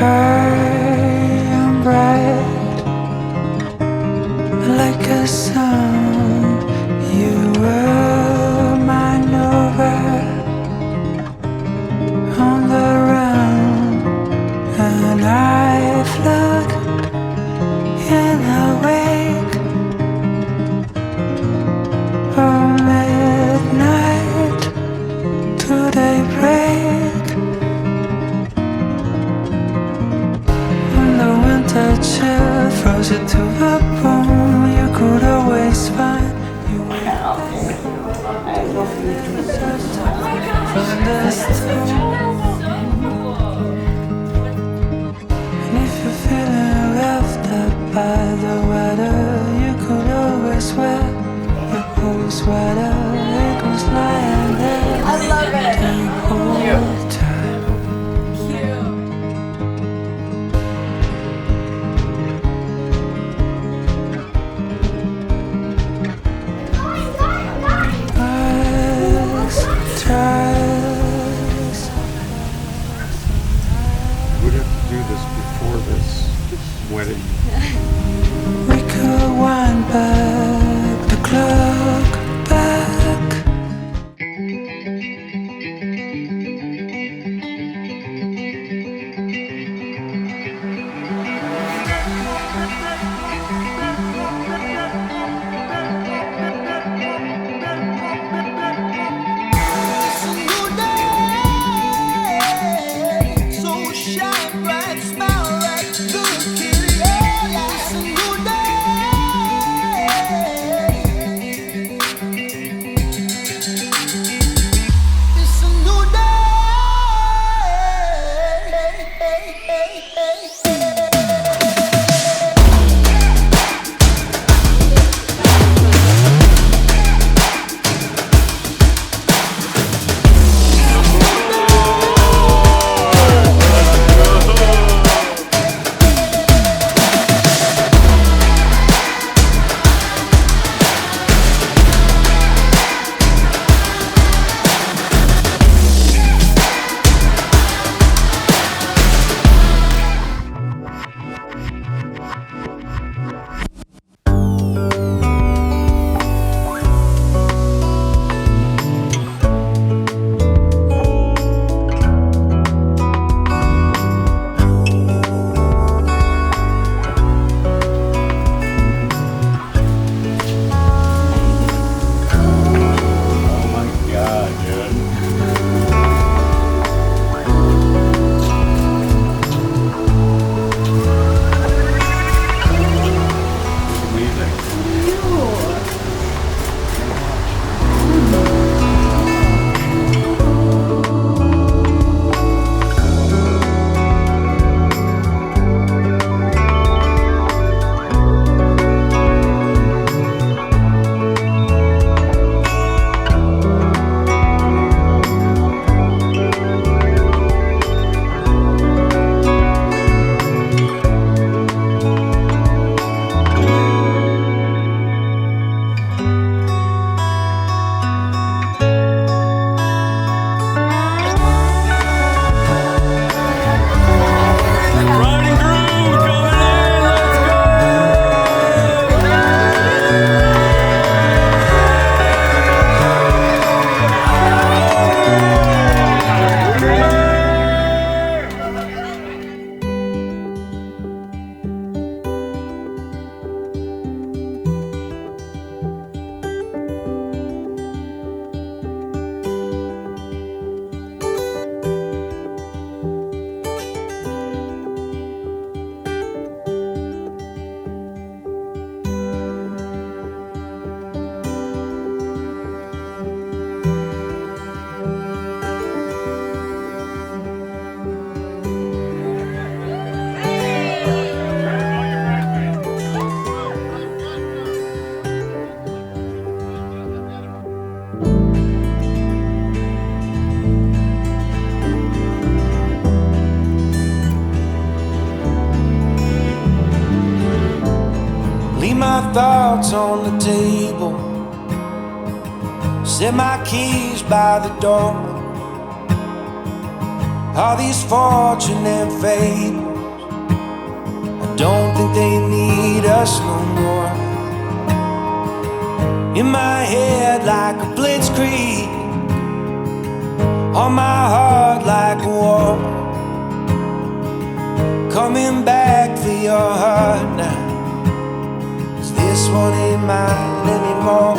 am bright like a sun. You were mine over on the run, and I float in the wake of midnight to daybreak. When the winter chill froze you to the bone, you could always find your way from the storm. And if you're feeling left up by the weather, you could always wear your whole sweater. It was lying there. I love it. The whole time. We'd have to do this before this wedding. We could wind back the clock back. my thoughts on the table, set my keys by the door. All these fortune and fate don't think they need us no more. In my head like a blitzkrieg, on my heart like a war. Coming back for your heart now, 'cause this one ain't mine anymore.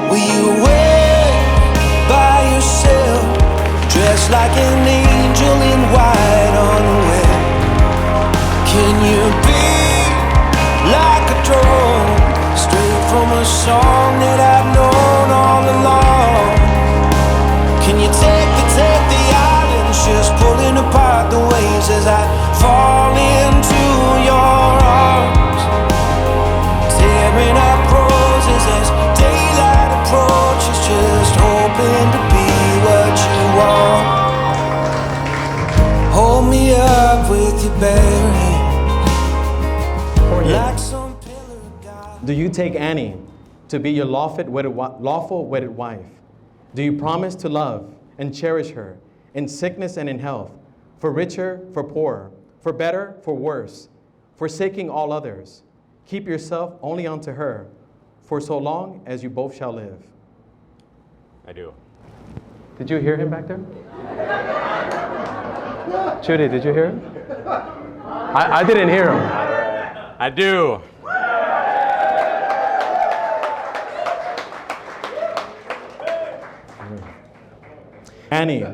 Will you wait by yourself, dressed like an angel in white on a web? Can you be like a drone, straight from a song that I've known all along? Can you take the islands, just pulling apart the waves as I fall into your arms, tearing up roses as daylight approaches, just hoping to be what you want. Hold me up with your bare hands, like some pillar of God. Do you take Annie to be your lawful wedded wife? Do you promise to love and cherish her in sickness and in health, for richer, for poorer, for better, for worse, forsaking all others? Keep yourself only unto her, for so long as you both shall live. I do. Did you hear him back there? Judy, did you hear him? I didn't hear him. I do. Annie,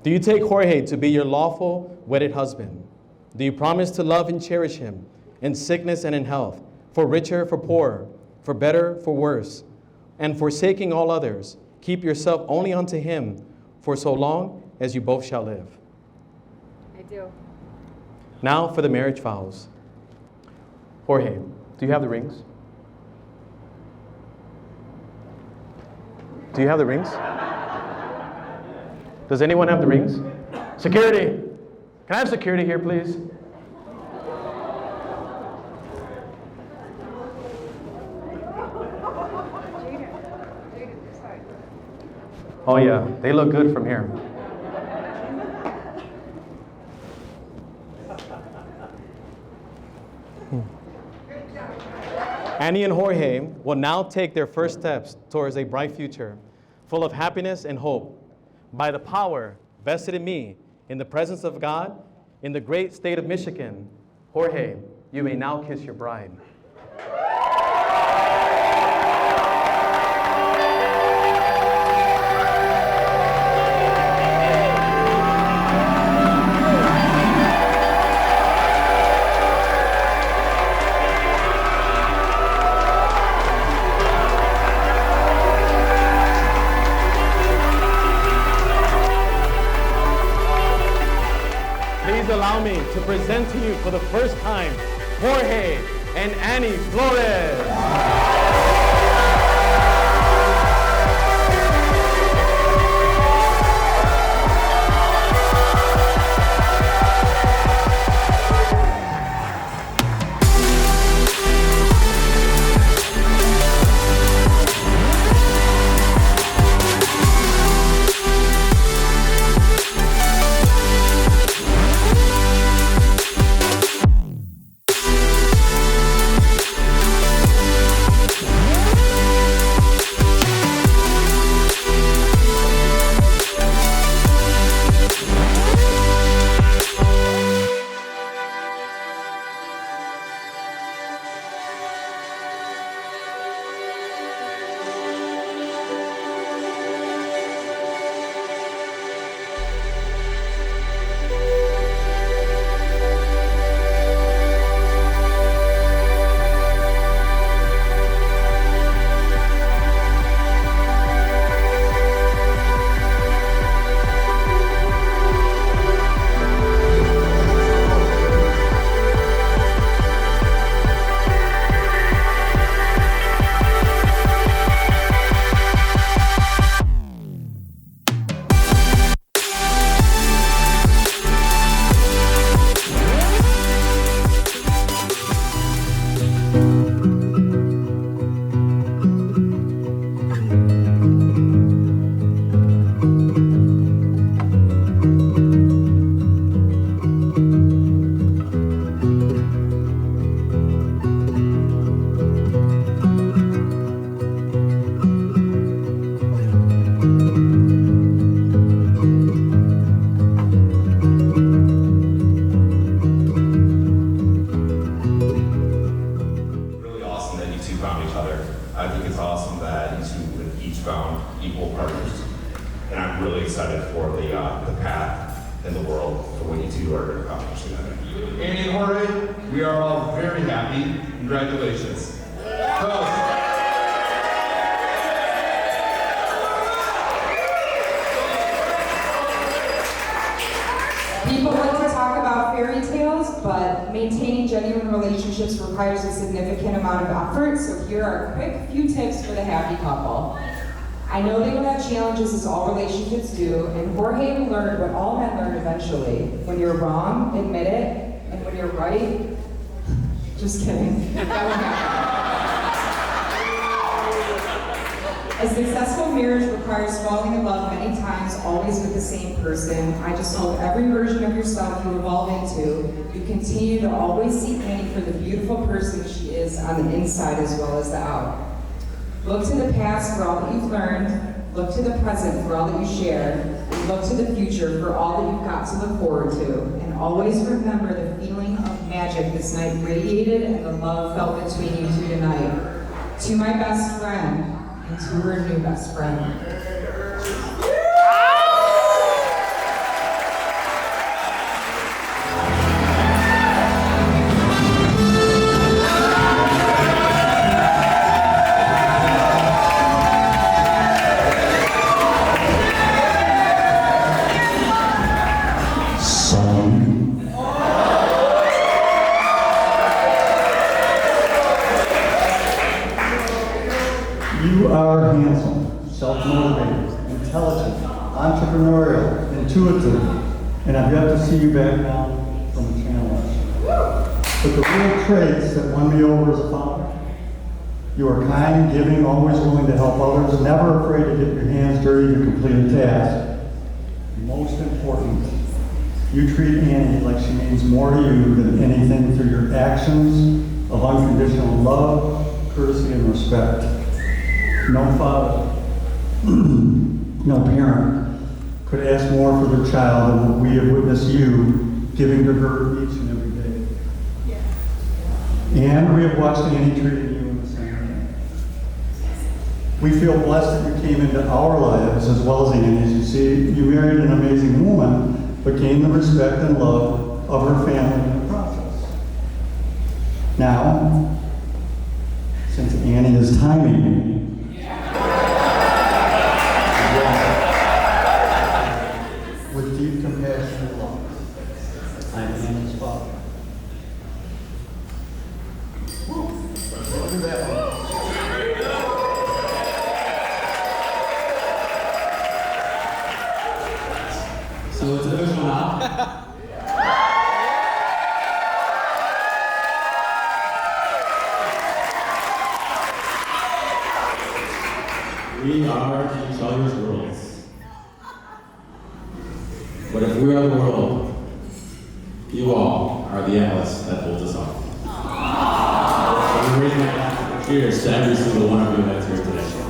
do you take Jorge to be your lawful wedded husband? Do you promise to love and cherish him in sickness and in health, for richer, for poorer, for better, for worse, and forsaking all others, keep yourself only unto him, for so long as you both shall live? I do. Now for the marriage vows. Jorge, do you have the rings? Do you have the rings? Does anyone have the rings? Security! Can I have security here, please? Oh yeah, they look good from here. Annie and Jorge will now take their first steps towards a bright future, full of happiness and hope. By the power vested in me, in the presence of God, in the great state of Michigan, Jorge, you may now kiss your bride. Please allow me to present to you for the first time, Jorge and Annie Flores. become equal partners. And I'm really excited for the path in the world for what you two are going to accomplish together. Annie and Jorge, we are all very happy. Congratulations. Toast. People like to talk about fairy tales, but maintaining genuine relationships requires a significant amount of effort, so here are a quick few tips for the happy couple. I know they will have challenges as all relationships do, and Jorge will learn what all men learn eventually. When you're wrong, admit it, and when you're right, just kidding. That won't happen. A successful marriage requires falling in love many times, always with the same person. I just hope every version of yourself you evolve into, you continue to always see Annie for the beautiful person she is on the inside as well as the out. Look to the past for all that you've learned, look to the present for all that you share, and look to the future for all that you've got to look forward to. And always remember the feeling of magic this night radiated and the love felt between you two tonight. To my best friend, and to her new best friend. You are handsome, self-motivated, intelligent, entrepreneurial, intuitive, and I've yet to see you back down from a challenge. But the real traits that won me over as a father, you are kind, giving, always willing to help others, never afraid to get your hands dirty to complete a task. Most important, you treat Annie like she means more to you than anything through your actions of unconditional love, courtesy, and respect. No father, no parent could ask more for their child than what we have witnessed you giving to her each and every day. And we have watched Annie treating you in the same way. We feel blessed that you came into our lives as well as Annie's. You see, you married an amazing woman, but gained the respect and love of her family in the process. Now, since Annie is timing me, with deep compassion and love, I am Annie's father. Look at that one. So it's official now. We are each other's worlds. But if we are the world, you all are the atlas that holds us up. So we raise my hand for cheers to every single one of you that's here today.